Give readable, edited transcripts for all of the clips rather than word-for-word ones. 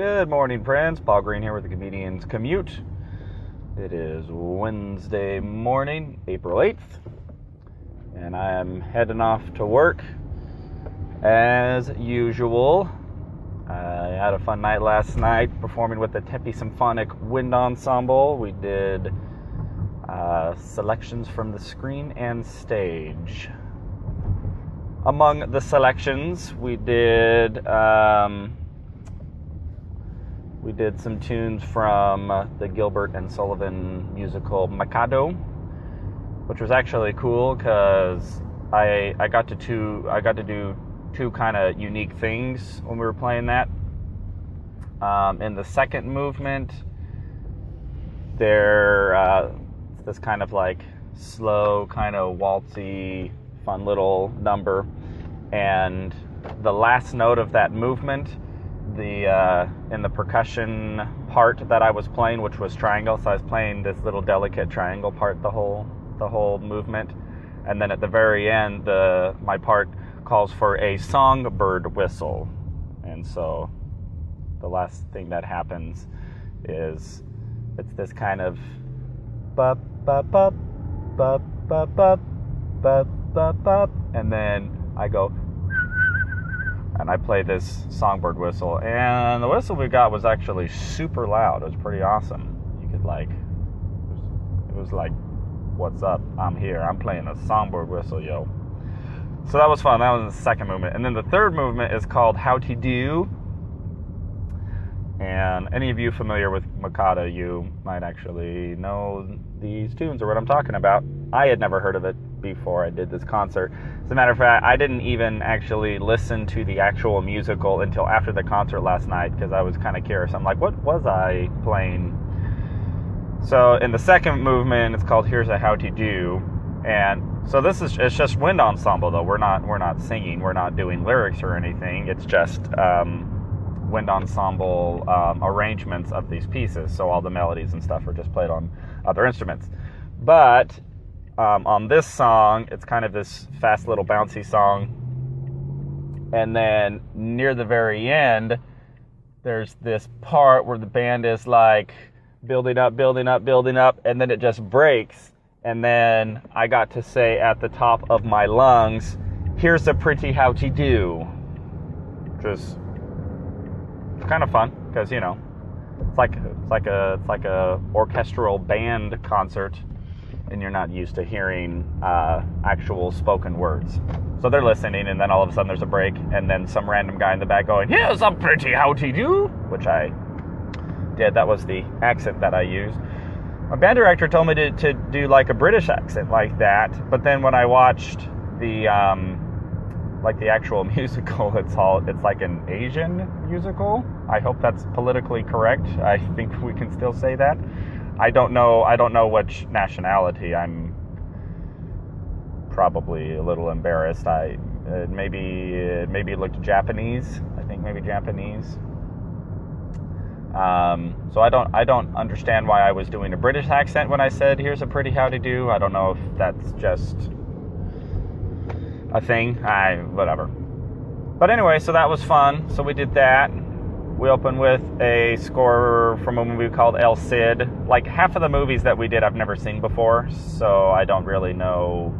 Good morning, friends. Paul Green here with the Comedian's Commute. It is Wednesday morning, April 8th, and I am heading off to work as usual. I had a fun night last night performing with the Tempe Symphonic Wind Ensemble. We did selections from the screen and stage. Among the selections, we did some tunes from the Gilbert and Sullivan musical Mikado, which was actually cool because I got to do two kind of unique things when we were playing that. In the second movement, it's this kind of like slow, kind of waltzy, fun little number, and the last note of that movement, in the percussion part that I was playing, which was triangle, so I was playing this little delicate triangle part the whole movement, and then at the very end, my part calls for a songbird whistle, and so the last thing that happens is it's this kind of bup bup bup bup bup bup bup bup bup, and then I go and I play this songbird whistle, and the whistle we got was actually super loud. It was pretty awesome. You could it was like, what's up? I'm here. I'm playing a songbird whistle, yo. So that was fun. That was the second movement. And then the third movement is called How to Do. And any of you familiar with Mikado, you might actually know these tunes or what I'm talking about. I had never heard of it before I did this concert. As a matter of fact, I didn't even actually listen to the actual musical until after the concert last night because I was kind of curious. I'm like, what was I playing? So in the second movement, it's called Here's a How to Do. And so it's just wind ensemble though. We're not singing, we're not doing lyrics or anything. It's just wind ensemble arrangements of these pieces. So all the melodies and stuff are just played on other instruments. But on this song, it's kind of this fast little bouncy song. And then near the very end, there's this part where the band is like building up, and then it just breaks. And then I got to say at the top of my lungs, here's a pretty how to do. Which is kind of fun because, you know, it's like a orchestral band concert, and you're not used to hearing actual spoken words. So they're listening, and then all of a sudden there's a break, and then some random guy in the back going, here's a pretty how to do, which I did. That was the accent that I used. My band director told me to do like a British accent like that, but then when I watched the actual musical, it's like an Asian musical. I hope that's politically correct. I think we can still say that. I don't know which nationality. I'm probably a little embarrassed. Maybe it looked Japanese. I think maybe Japanese. So I don't understand why I was doing a British accent when I said here's a pretty how to do. I don't know if that's just a thing. Whatever. But anyway, so that was fun. So we did that. We opened with a score from a movie called El Cid. Like half of the movies that we did I've never seen before, so I don't really know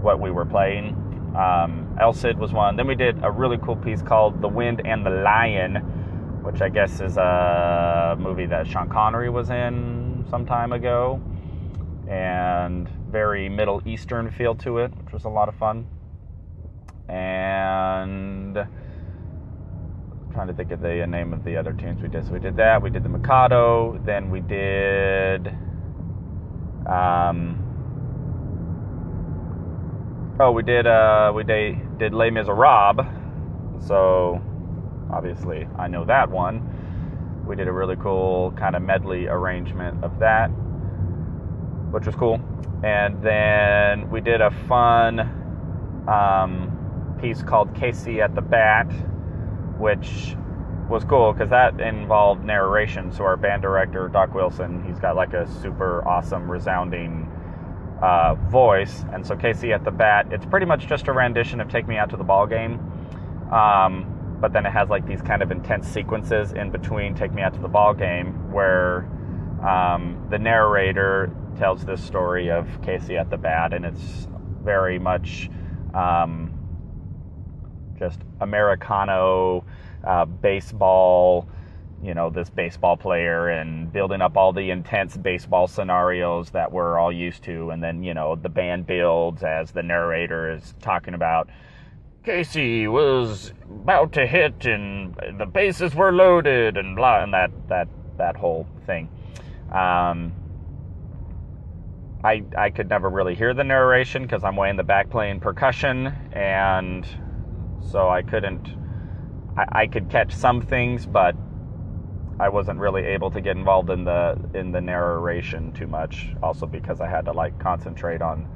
what we were playing. El Cid was one. Then we did a really cool piece called The Wind and the Lion, which I guess is a movie that Sean Connery was in some time ago, and very Middle Eastern feel to it, which was a lot of fun. And I'm trying to think of the name of the other tunes we did. So we did that. We did the Mikado. Then we did we did Les Miserables. So obviously I know that one. We did a really cool kind of medley arrangement of that, which was cool. And then we did a fun piece called Casey at the Bat, which was cool because that involved narration. So our band director, Doc Wilson, he's got like a super awesome resounding voice. And so Casey at the Bat, it's pretty much just a rendition of Take Me Out to the Ball Game. but then it has like these kind of intense sequences in between Take Me Out to the Ball Game where the narrator tells this story of Casey at the bat, and it's very much just Americano baseball, this baseball player and building up all the intense baseball scenarios that we're all used to. And then, the band builds as the narrator is talking about Casey was about to hit and the bases were loaded and blah, and that whole thing. I could never really hear the narration because I'm way in the back playing percussion, and so I could catch some things, but I wasn't really able to get involved in the narration too much, also because I had to concentrate on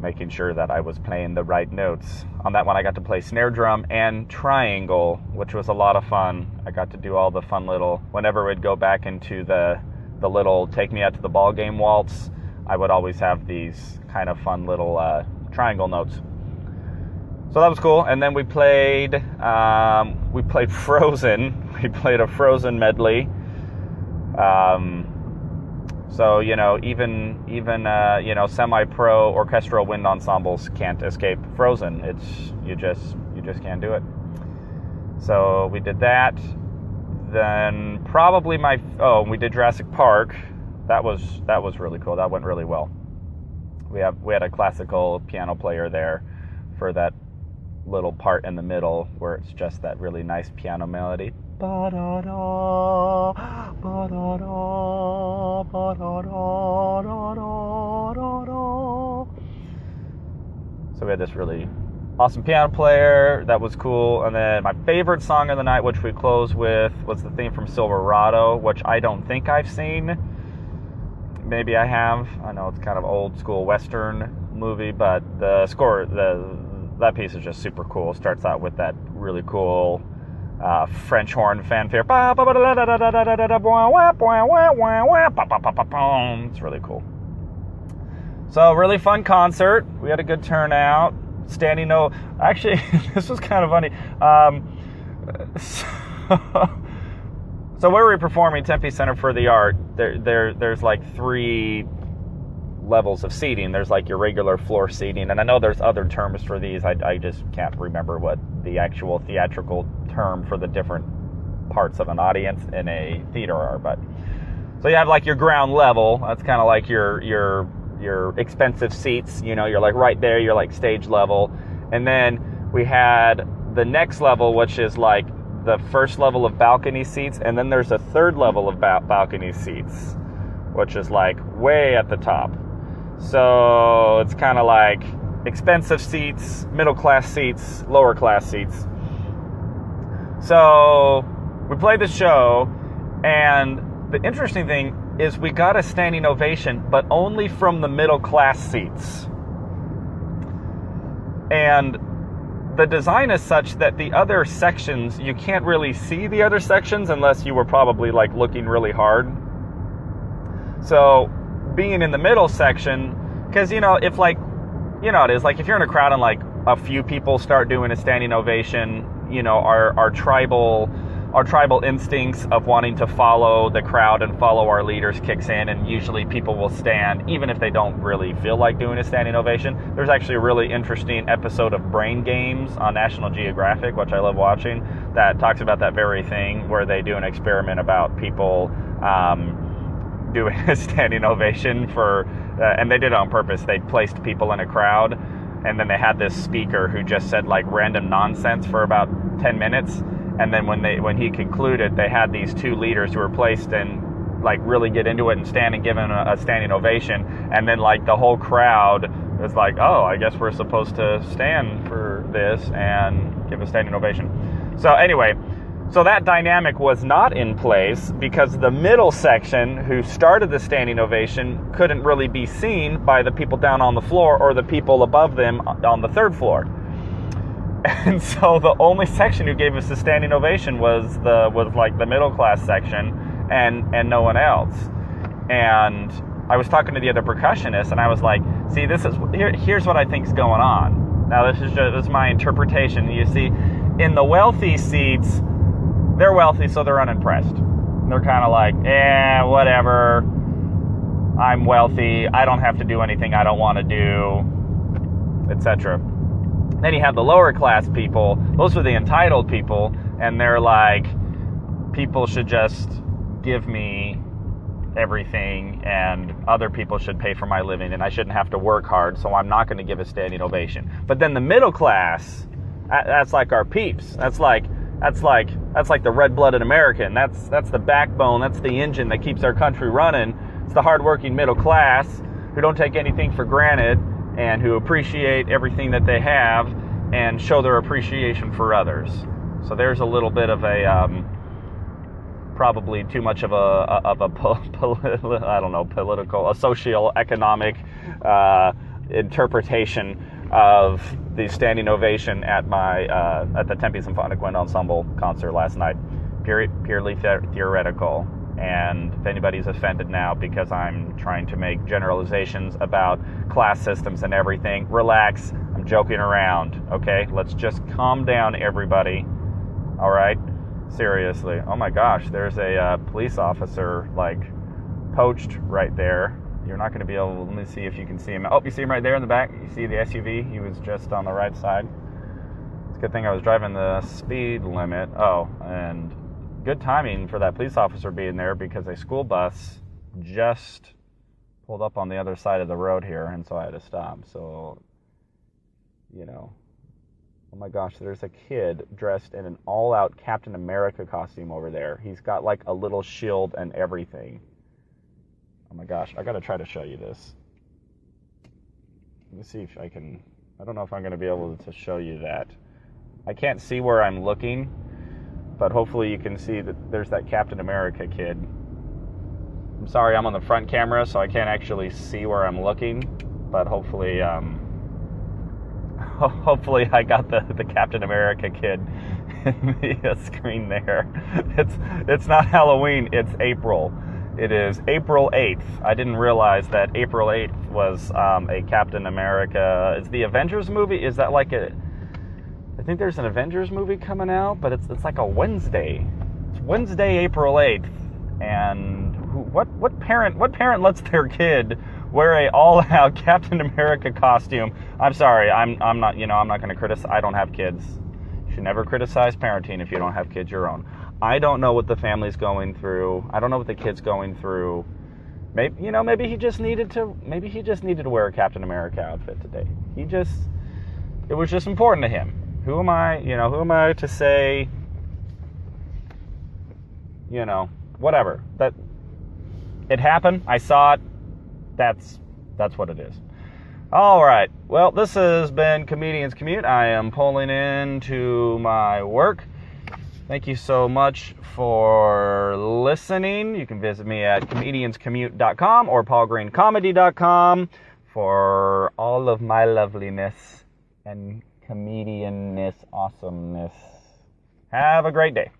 making sure that I was playing the right notes. On that one I got to play snare drum and triangle, which was a lot of fun. I got to do all the fun little, whenever we'd go back into the little Take Me Out to the Ball Game waltz, I would always have these kind of fun little triangle notes. So that was cool. And then we played Frozen. We played a Frozen medley. So even semi-pro orchestral wind ensembles can't escape Frozen. You just can't do it. So we did that. Then probably we did Jurassic Park. That was really cool. That went really well. We had a classical piano player there for that little part in the middle where it's just that really nice piano melody. Ba-da-da, ba-da-da, ba-da-da-da-da-da-da. So we had this really awesome piano player. That was cool. And then my favorite song of the night, which we closed with, was the theme from Silverado, which I don't think I've seen. Maybe I have. I know it's kind of old school Western movie, but the score, that piece is just super cool. Starts out with that really cool French horn fanfare. It's really cool. So really fun concert. We had a good turnout. Actually, this was kind of funny. So where we're performing, Tempe Center for the Art, there's like 3 levels of seating. There's like your regular floor seating, and I know there's other terms for these. I just can't remember what the actual theatrical term for the different parts of an audience in a theater are. But so you have like your ground level. That's kind of like your expensive seats. You're like right there. You're like stage level, and then we had the next level, which is like the first level of balcony seats, and then there's a third level of balcony seats, which is like way at the top. So it's kind of like expensive seats, middle class seats, lower class seats. So we played the show, and the interesting thing is we got a standing ovation, but only from the middle class seats. And the design is such that the other sections, you can't really see the other sections unless you were probably like looking really hard. So being in the middle section, because if it is like if you're in a crowd and like a few people start doing a standing ovation, our tribal instincts of wanting to follow the crowd and follow our leaders kicks in, and usually people will stand even if they don't really feel like doing a standing ovation. There's actually a really interesting episode of Brain Games on National Geographic, which I love watching, that talks about that very thing, where they do an experiment about people doing a standing ovation and they did it on purpose. They placed people in a crowd, and then they had this speaker who just said like random nonsense for about 10 minutes. And then when he concluded, they had these 2 leaders who were placed and like really get into it and stand and give him a standing ovation. And then like the whole crowd was like, oh, I guess we're supposed to stand for this and give a standing ovation. So anyway, so that dynamic was not in place because the middle section who started the standing ovation couldn't really be seen by the people down on the floor or the people above them on the 3rd floor. And so the only section who gave us a standing ovation was like the middle class section, and no one else. And I was talking to the other percussionist, and I was like, see, here's what I think is going on. Now this is my interpretation. You see, in the wealthy seats, they're wealthy, so they're unimpressed. They're kind of like, whatever. I'm wealthy. I don't have to do anything I don't want to do, etc. Then you have the lower class people. Those are the entitled people, and they're like, people should just give me everything, and other people should pay for my living, and I shouldn't have to work hard, so I'm not going to give a standing ovation. But then the middle class, that's like our peeps. That's like the red-blooded American. That's the backbone. That's the engine that keeps our country running. It's the hardworking middle class who don't take anything for granted and who appreciate everything that they have and show their appreciation for others. So there's a little bit of a probably too much of a political, a socio-economic interpretation of the standing ovation at the Tempe Symphonic Wind Ensemble concert last night. Purely theoretical. And if anybody's offended now because I'm trying to make generalizations about class systems and everything, relax. I'm joking around. Okay, let's just calm down, everybody. All right. Seriously. Oh my gosh, there's a police officer poached right there. You're not going to be able. Let me see if you can see him. Oh, you see him right there in the back. You see the SUV? He was just on the right side. It's a good thing I was driving the speed limit. Oh, and good timing for that police officer being there because a school bus just pulled up on the other side of the road here, and so I had to stop. So, oh my gosh, there's a kid dressed in an all-out Captain America costume over there. He's got a little shield and everything. Oh my gosh, I gotta try to show you this. Let me see if I can. I don't know if I'm gonna be able to show you that. I can't see where I'm looking, but hopefully you can see that there's that Captain America kid. I'm sorry, I'm on the front camera, so I can't actually see where I'm looking, but hopefully I got the Captain America kid in the screen there. It's not Halloween, it's April. It is April 8th. I didn't realize that April 8th was a Captain America. Is the Avengers movie? Is that I think there's an Avengers movie coming out, but it's like a Wednesday. It's Wednesday, April 8th. And what parent lets their kid wear a all-out Captain America costume? I'm sorry. I'm not going to criticize. I don't have kids. You should never criticize parenting if you don't have kids your own. I don't know what the family's going through. I don't know what the kid's going through. Maybe he just needed to wear a Captain America outfit today. It was just important to him. Who am I to say, whatever. That it happened. I saw it. That's what it is. All right. Well, this has been Comedians Commute. I am pulling into my work. Thank you so much for listening. You can visit me at comedianscommute.com or paulgreencomedy.com for all of my loveliness and comedianness awesomeness. Have a great day.